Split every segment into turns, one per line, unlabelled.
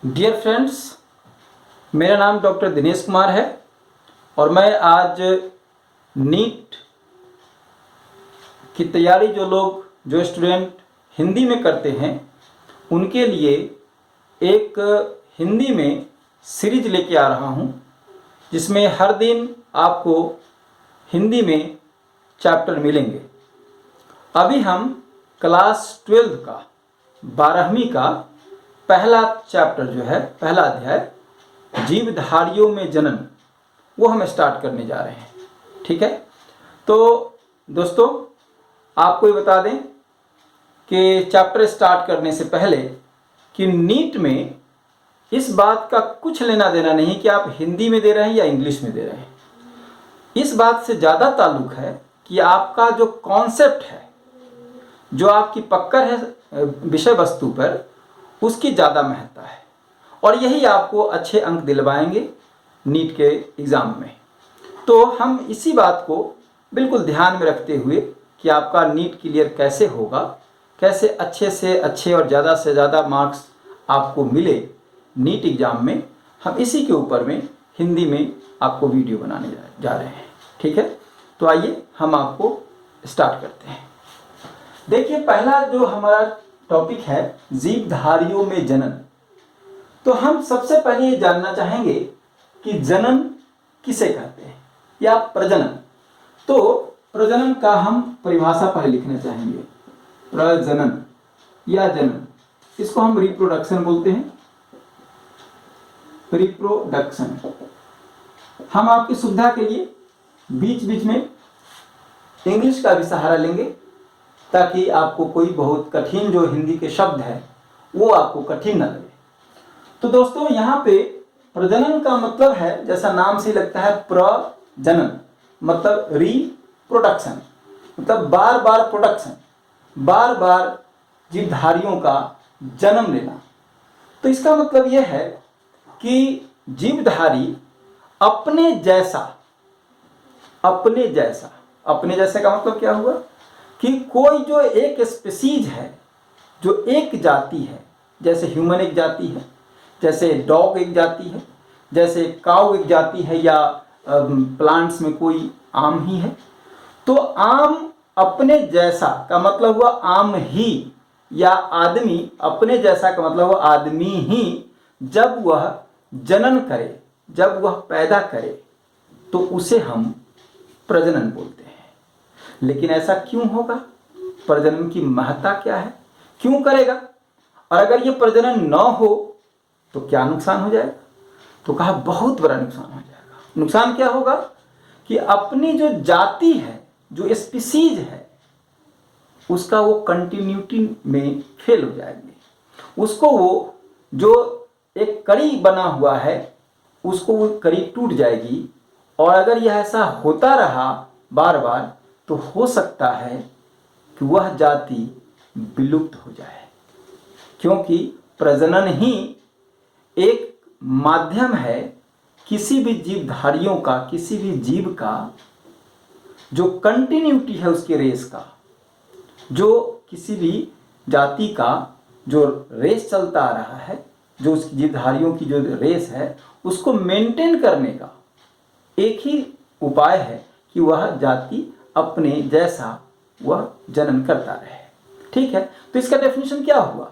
Dear friends, मेरा नाम doctor Dinesh Kumar है और मैं आज नीट की तैयारी जो स्टूडेंट हिंदी में करते हैं उनके लिए एक हिंदी में सीरीज लेके आ रहा हूँ, जिसमें हर दिन आपको हिंदी में चैप्टर मिलेंगे। अभी हम क्लास 12 का 12वीं का पहला चैप्टर जो है, पहला अध्याय जीवधारियों में जनन, वो हम स्टार्ट करने जा रहे हैं। ठीक है, तो दोस्तों आपको ये बता दें कि चैप्टर स्टार्ट करने से पहले कि नीट में इस बात का कुछ लेना देना नहीं कि आप हिंदी में दे रहे हैं या इंग्लिश में दे रहे हैं। इस बात से ज़्यादा ताल्लुक है कि आपका जो कॉन्सेप्ट है, जो आपकी पकड़ है विषय वस्तु पर, उसकी ज़्यादा महत्ता है और यही आपको अच्छे अंक दिलवाएंगे नीट के एग्ज़ाम में। तो हम इसी बात को बिल्कुल ध्यान में रखते हुए कि आपका नीट क्लियर कैसे होगा, कैसे अच्छे से अच्छे और ज़्यादा से ज़्यादा मार्क्स आपको मिले नीट एग्ज़ाम में, हम इसी के ऊपर में हिंदी में आपको वीडियो बनाने जा रहे हैं। ठीक है, तो आइए हम आपको स्टार्ट करते हैं। देखिए, पहला जो हमारा टॉपिक है जीवधारियों में जनन। तो हम सबसे पहले ये जानना चाहेंगे कि जनन किसे कहते हैं या प्रजनन। तो प्रजनन का हम परिभाषा पहले लिखना चाहेंगे। प्रजनन या जनन, इसको हम रिप्रोडक्शन बोलते हैं। रिप्रोडक्शन। हम आपकी सुविधा के लिए बीच बीच में इंग्लिश का भी सहारा लेंगे ताकि आपको कोई बहुत कठिन जो हिंदी के शब्द है वो आपको कठिन न लगे। तो दोस्तों, यहाँ पे प्रजनन का मतलब है, जैसा नाम से लगता है, प्रजनन मतलब रिप्रोडक्शन, मतलब बार बार प्रोडक्शन, बार बार जीवधारियों का जन्म लेना। तो इसका मतलब यह है कि जीवधारी अपने जैसा का मतलब क्या हुआ कि कोई जो एक स्पीसीज है, जो एक जाति है, जैसे ह्यूमन एक जाति है, जैसे डॉग एक जाति है, जैसे काऊ एक जाति है, या प्लांट्स में कोई आम ही है। तो आम अपने जैसा का मतलब हुआ आम ही, या आदमी अपने जैसा का मतलब हुआ आदमी ही। जब वह जनन करे, जब वह पैदा करे, तो उसे हम प्रजनन बोलते हैं। लेकिन ऐसा क्यों होगा? प्रजनन की महत्ता क्या है? क्यों करेगा? और अगर ये प्रजनन न हो तो क्या नुकसान हो जाएगा? तो कहा बहुत बड़ा नुकसान हो जाएगा। नुकसान क्या होगा कि अपनी जो जाति है, जो स्पीसीज है, उसका वो कंटिन्यूटी में फेल हो जाएंगे। उसको वो जो एक कड़ी बना हुआ है, उसको वो कड़ी टूट जाएगी। और अगर यह ऐसा होता रहा बार बार, तो हो सकता है कि वह जाति विलुप्त हो जाए, क्योंकि प्रजनन ही एक माध्यम है किसी भी जीवधारियों का, किसी भी जीव का जो कंटिन्यूटी है उसके रेस का, जो किसी भी जाति का जो रेस चलता आ रहा है, जो उस जीवधारियों की जो रेस है, उसको मेंटेन करने का एक ही उपाय है कि वह जाति अपने जैसा वह जनन करता रहे। ठीक है, तो इसका डेफिनेशन क्या हुआ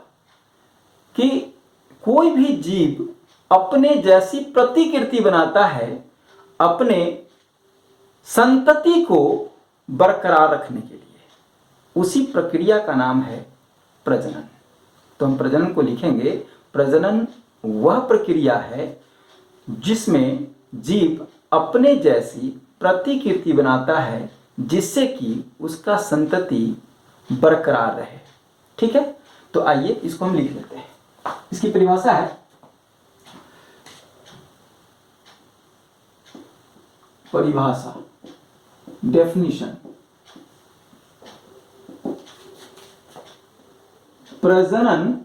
कि कोई भी जीव अपने जैसी प्रतिकृति बनाता है अपने संतति को बरकरार रखने के लिए। उसी प्रक्रिया का नाम है प्रजनन। तो हम प्रजनन को लिखेंगे, प्रजनन वह प्रक्रिया है जिसमें जीव अपने जैसी प्रतिकृति बनाता है जिससे कि उसका संतति बरकरार रहे। ठीक है, तो आइए इसको हम लिख लेते हैं। इसकी परिभाषा है, परिभाषा, डेफिनेशन। प्रजनन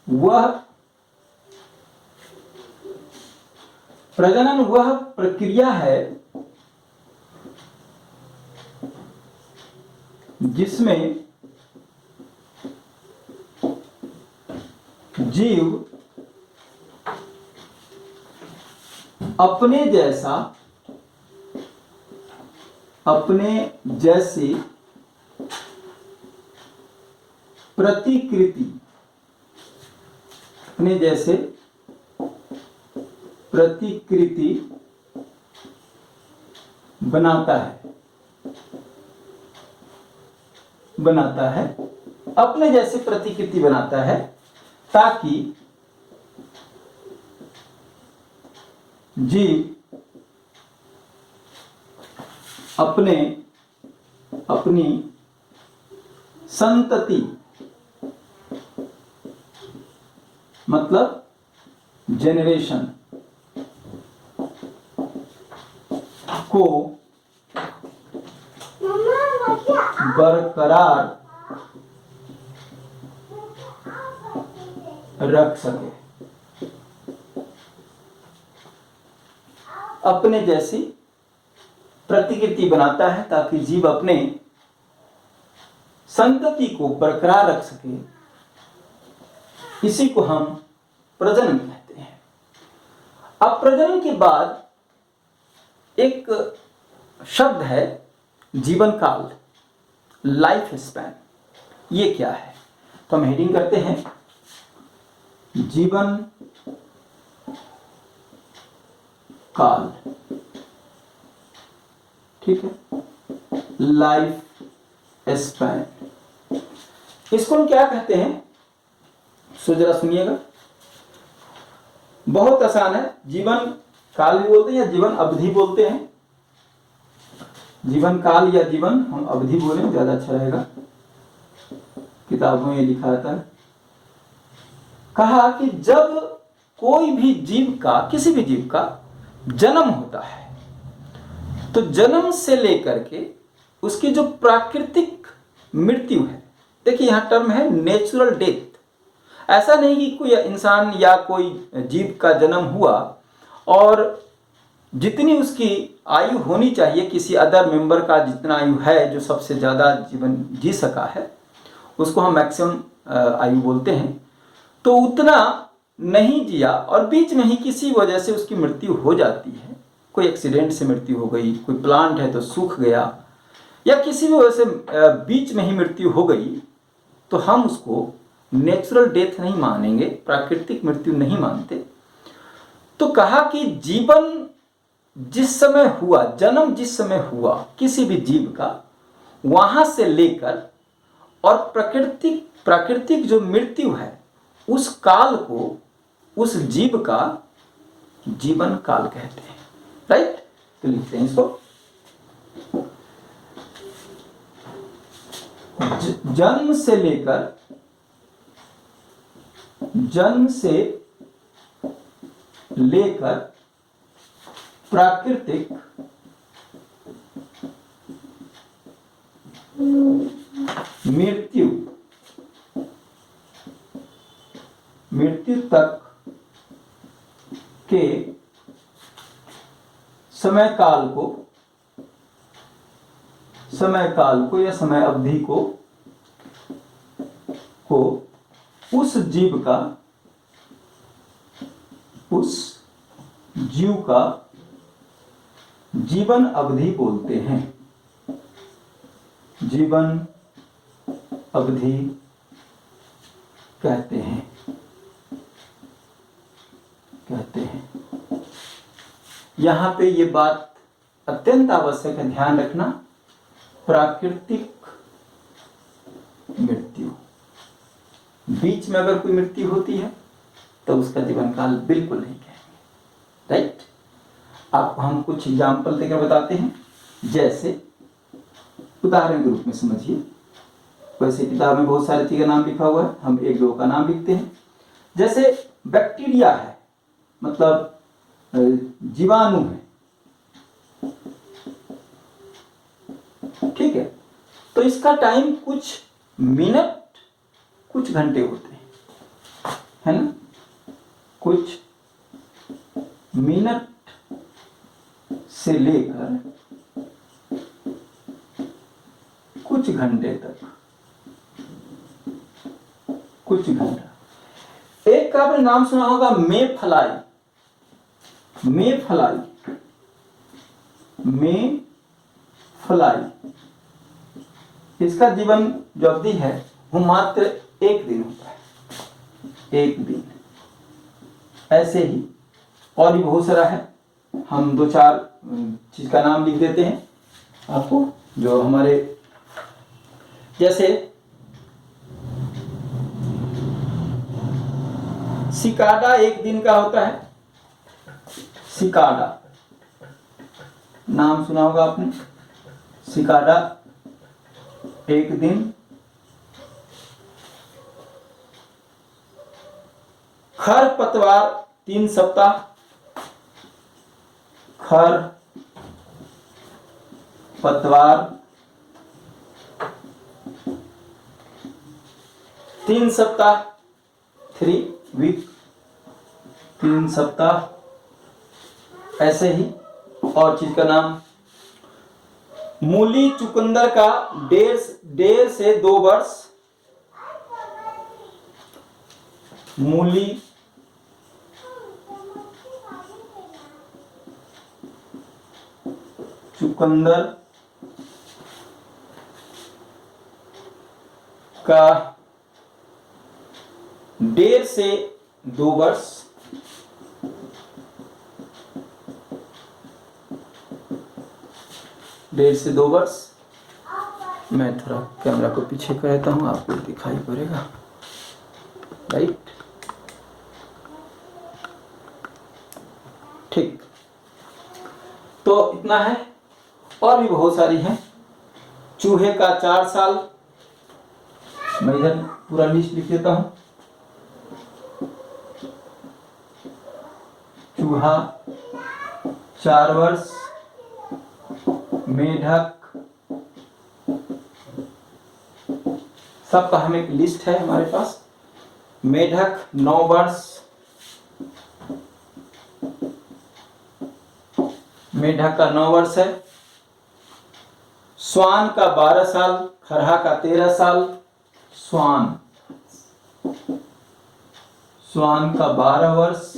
वह प्रक्रिया है जिसमें जीव अपने जैसी प्रतिकृति बनाता है, अपने जैसी प्रतिकृति बनाता है, ताकि जीव अपनी संतति मतलब जेनरेशन को बरकरार रख सके, अपने जैसी प्रतिकृति बनाता है ताकि जीव अपने संतति को बरकरार रख सके। इसी को हम प्रजनन कहते हैं। अब प्रजनन के बाद एक शब्द है जीवन काल, लाइफ स्पैन। ये क्या है? तो हम हेडिंग करते हैं जीवन काल, ठीक है, लाइफ स्पैन। इसको हम क्या कहते हैं? सो जरा सुनिएगा, बहुत आसान है। जीवन काल भी बोलते हैं या जीवन अवधि बोलते हैं। जीवन काल या जीवन हम अवधि बोलें ज्यादा अच्छा रहेगा, किताबों में लिखा रहता है। कहा कि जब कोई भी जीव का, किसी भी जीव का जन्म होता है, तो जन्म से लेकर के उसकी जो प्राकृतिक मृत्यु है, देखिए यहां टर्म है नेचुरल डेथ। ऐसा नहीं कि कोई इंसान या कोई जीव का जन्म हुआ और जितनी उसकी आयु होनी चाहिए, किसी अदर मेंबर का जितना आयु है, जो सबसे ज़्यादा जीवन जी सका है, उसको हम मैक्सिमम आयु बोलते हैं, तो उतना नहीं जिया और बीच में ही किसी वजह से उसकी मृत्यु हो जाती है। कोई एक्सीडेंट से मृत्यु हो गई, कोई प्लांट है तो सूख गया, या किसी भी वजह से बीच में ही मृत्यु हो गई, तो हम उसको नेचुरल डेथ नहीं मानेंगे, प्राकृतिक मृत्यु नहीं मानते। तो कहा कि जीवन जिस समय हुआ, जन्म जिस समय हुआ किसी भी जीव का, वहां से लेकर और प्राकृतिक जो मृत्यु है, उस काल को उस जीव का जीवन काल कहते हैं। राइट? तो लिखते हैं इसको, जन्म से लेकर प्राकृतिक मृत्यु तक के समय काल को या समय अवधि को उस जीव का जीवन अवधि बोलते हैं। जीवन अवधि कहते हैं। यहां पे ये बात अत्यंत आवश्यक है, ध्यान रखना, प्राकृतिक मृत्यु, बीच में अगर कोई मृत्यु होती है तो उसका जीवन काल बिल्कुल नहीं कहेंगे। राइट? आपको हम कुछ एग्जाम्पल देकर बताते हैं, जैसे उदाहरण के रूप में समझिए। वैसे किताब में बहुत सारी चीज़ का नाम लिखा हुआ है, हम एक दो का नाम लिखते हैं। जैसे बैक्टीरिया है, मतलब जीवाणु है, ठीक है, तो इसका टाइम कुछ मिनट कुछ घंटे होते हैं, है ना, कुछ मिनट से लेकर कुछ घंटे तक, कुछ घंटा। एक का आपने नाम सुना होगा मेफ्लाई, मेफ्लाई, मेफ्लाई। इसका जीवन जो अवधि है वो मात्र 1 दिन होता है, 1 दिन। ऐसे ही और भी बहुत सारा है, हम 2-4 चीज का नाम लिख देते हैं आपको, जो हमारे जैसे सिकाडा 1 दिन का होता है, सिकाडा नाम सुना होगा आपने, सिकाडा 1 दिन। खरपतवार 3 सप्ताह, खरपतवार 3 सप्ताह, 3 वीक, 3 सप्ताह। ऐसे ही और चीज का नाम, मूली चुकंदर का 1.5 से 2 वर्ष, मूली चुकंदर का 1.5 से 2 वर्ष, डेढ़ से 2 वर्ष। मैं थोड़ा कैमरा को पीछे कर देता हूँ, आपको दिखाई पड़ेगा, राइट। ठीक, तो इतना है, और भी बहुत सारी हैं। चूहे का 4 साल, मैं इधर पूरा लिस्ट लिख देता हूं। चूहा 4 वर्ष, मेढक, सबका हम एक लिस्ट है हमारे पास। मेढक 9 वर्ष, मेढक का 9 वर्ष है। श्वान का 12 साल, खरहा का 13 साल। श्वान का 12 वर्ष,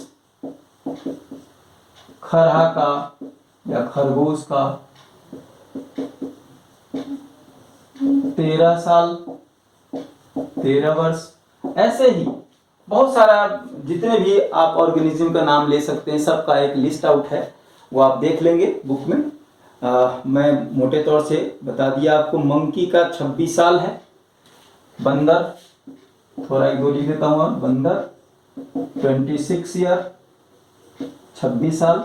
खरहा का या खरगोश का 13 साल, 13 वर्ष। ऐसे ही बहुत सारा, जितने भी आप ऑर्गेनिज्म का नाम ले सकते हैं, सबका एक लिस्ट आउट है, वो आप देख लेंगे बुक में। मैं मोटे तौर से बता दिया आपको। मंकी का 26 साल है। बंदर, थोड़ा 1-2 लिख देता हूँ, और बंदर 26 ईयर, 26 साल।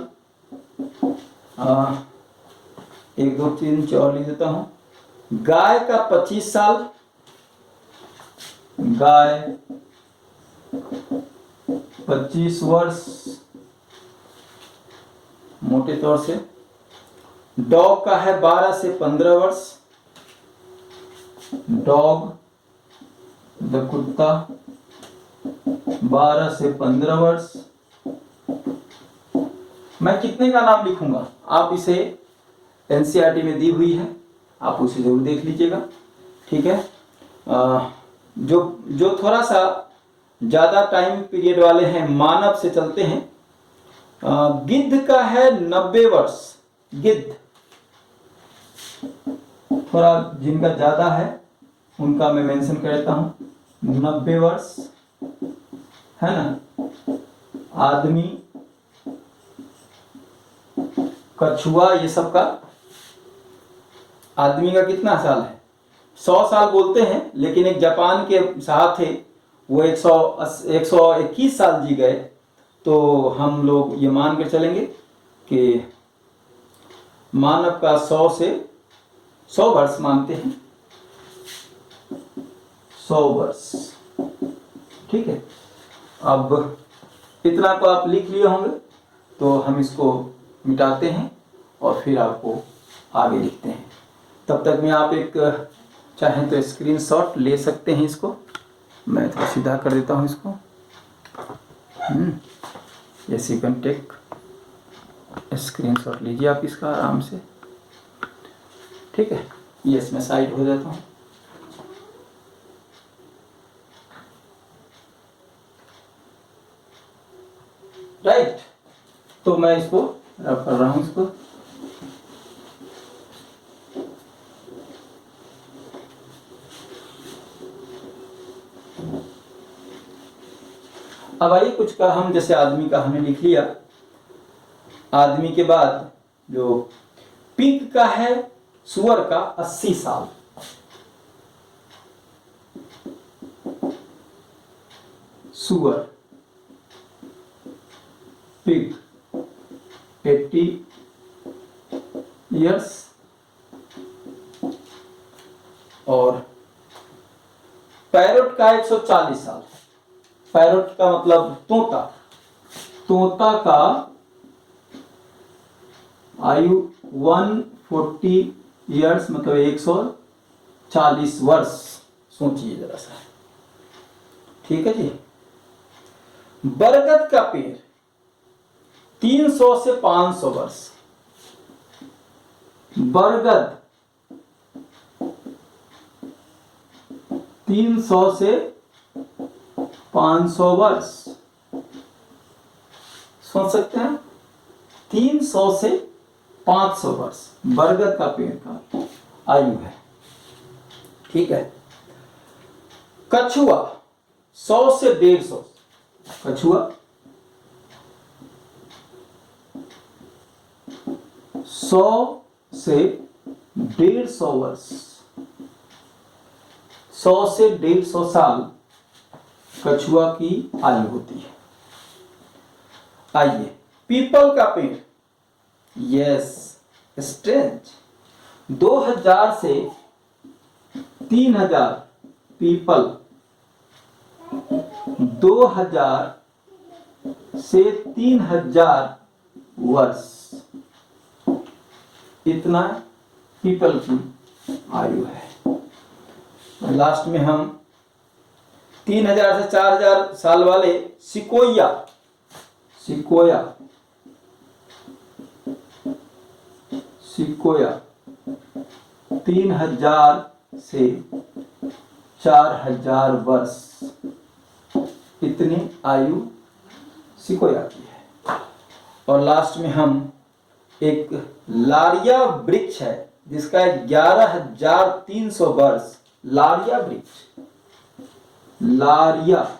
1, 2, 3, 4 लिख देता हूँ। गाय का 25 साल, गाय 25 वर्ष मोटे तौर से। डॉग का है 12 से 15 वर्ष, डॉग द कुत्ता 12 से 15 वर्ष। मैं कितने का नाम लिखूंगा, आप इसे एनसीईआरटी में दी हुई है, आप उसे जरूर देख लीजिएगा, ठीक है। जो थोड़ा सा ज्यादा टाइम पीरियड वाले हैं, मानव से चलते हैं। गिद्ध का है 90 वर्ष, गिद्ध। थोड़ा जिनका ज्यादा है उनका मैं मेंशन कर देता हूं, 90 वर्ष, है ना। आदमी, कछुआ, ये सब का, आदमी का कितना साल है, 100 साल बोलते हैं, लेकिन एक जापान के साहब थे, वो 121 साल जी गए। तो हम लोग ये मान कर चलेंगे कि मानव का 100 वर्ष मानते हैं, 100 वर्ष, ठीक है। अब इतना को आप लिख लिए होंगे, तो हम इसको मिटाते हैं और फिर आपको आगे लिखते हैं। तब तक में आप एक चाहें तो स्क्रीनशॉट ले सकते हैं इसको। मैं तो सीधा कर देता हूँ इसको। Yes, you can take screenshot लीजिए आप इसका आराम से, ठीक है। ये इसमें साइड हो जाता हूँ। राइट, तो मैं इसको रब कर रहा हूँ इसको। अब आइए कुछ का हम जैसे आदमी का हमने लिख लिया। आदमी के बाद जो पिग का है, सुअर का 80 साल। सुअर पिग 80 इयर्स और पैरोट का 140 साल। पैरोट का मतलब तोता, तोता का आयु 140 इयर्स मतलब 140 वर्ष। सोचिए जरा सा, ठीक है जी। बरगद का पेड़ 300 से 500 वर्ष। बरगद 300 से 500 वर्ष। सोच सकते हैं, 300 से 500 वर्ष बरगद का पेड़ का आयु है, ठीक है। कछुआ 100 से 150। कछुआ 100 से 150 वर्ष, 100 से 150 साल कछुआ की आयु होती है। आइए, पीपल का पेड़, यस स्ट्रेंज, 2000 से 3000। पीपल 2000 से 3000 वर्ष, इतना पीपल की आयु है। लास्ट में हम 3000 से 4000 साल वाले सिकोया, सिकोया, सिकोया 3000 से 4000 वर्ष, इतनी आयु सिकोया की है। और लास्ट में हम एक लारिया वृक्ष है जिसका 11300 वर्ष। लारिया वृक्ष, लारिया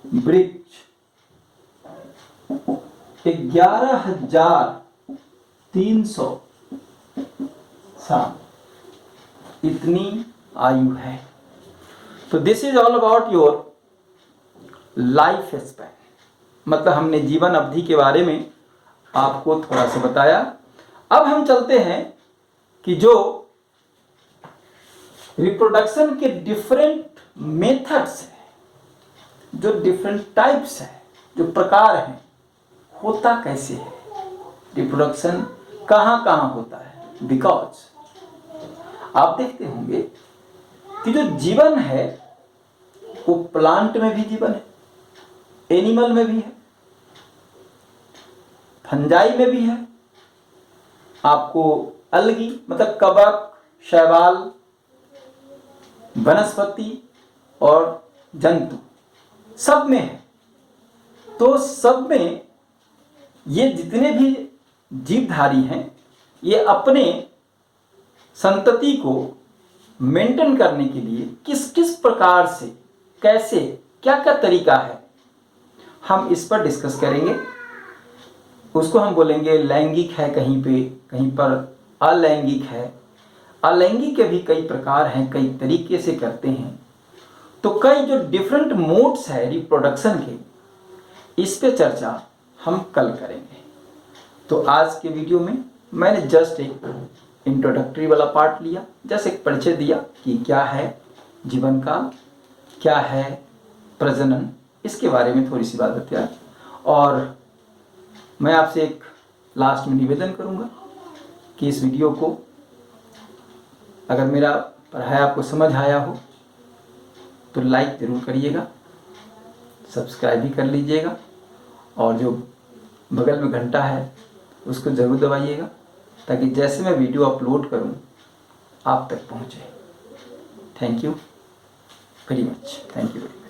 वृक्ष 11300 साल, इतनी आयु है। तो this is all about your life span, मतलब हमने जीवन अवधि के बारे में आपको थोड़ा सा बताया। अब हम चलते हैं कि जो रिप्रोडक्शन के डिफरेंट मेथड्स हैं, जो डिफरेंट टाइप्स हैं, जो प्रकार हैं, होता कैसे है, रिप्रोडक्शन कहाँ कहाँ होता है। बिकॉज आप देखते होंगे कि जो जीवन है वो प्लांट में भी जीवन है, एनिमल में भी है, फंजाई में भी है, आपको अलगी मतलब कवक, शैवाल, वनस्पति और जंतु सब में है। तो सब में ये जितने भी जीवधारी हैं, ये अपने संतति को मेंटेन करने के लिए किस किस प्रकार से, कैसे, क्या क्या तरीका है, हम इस पर डिस्कस करेंगे। उसको हम बोलेंगे लैंगिक है, कहीं पे कहीं पर अलैंगिक है। अलैंगिक के भी कई प्रकार हैं, कई तरीके से करते हैं। तो कई जो डिफरेंट मोड्स है रिप्रोडक्शन के, इस पे चर्चा हम कल करेंगे। तो आज के वीडियो में मैंने जस्ट एक इंट्रोडक्टरी वाला पार्ट लिया, जैसे एक परिचय दिया कि क्या है जीवन काल, क्या है प्रजनन, इसके बारे में थोड़ी सी बात बताया। और मैं आपसे एक लास्ट में निवेदन करूंगा कि इस वीडियो को, अगर मेरा पढ़ाया आपको समझ आया हो तो लाइक ज़रूर करिएगा, सब्सक्राइब भी कर लीजिएगा और जो बगल में घंटा है उसको ज़रूर दबाइएगा ताकि जैसे मैं वीडियो अपलोड करूं आप तक पहुंचे। Thank you very much. Thank you very much.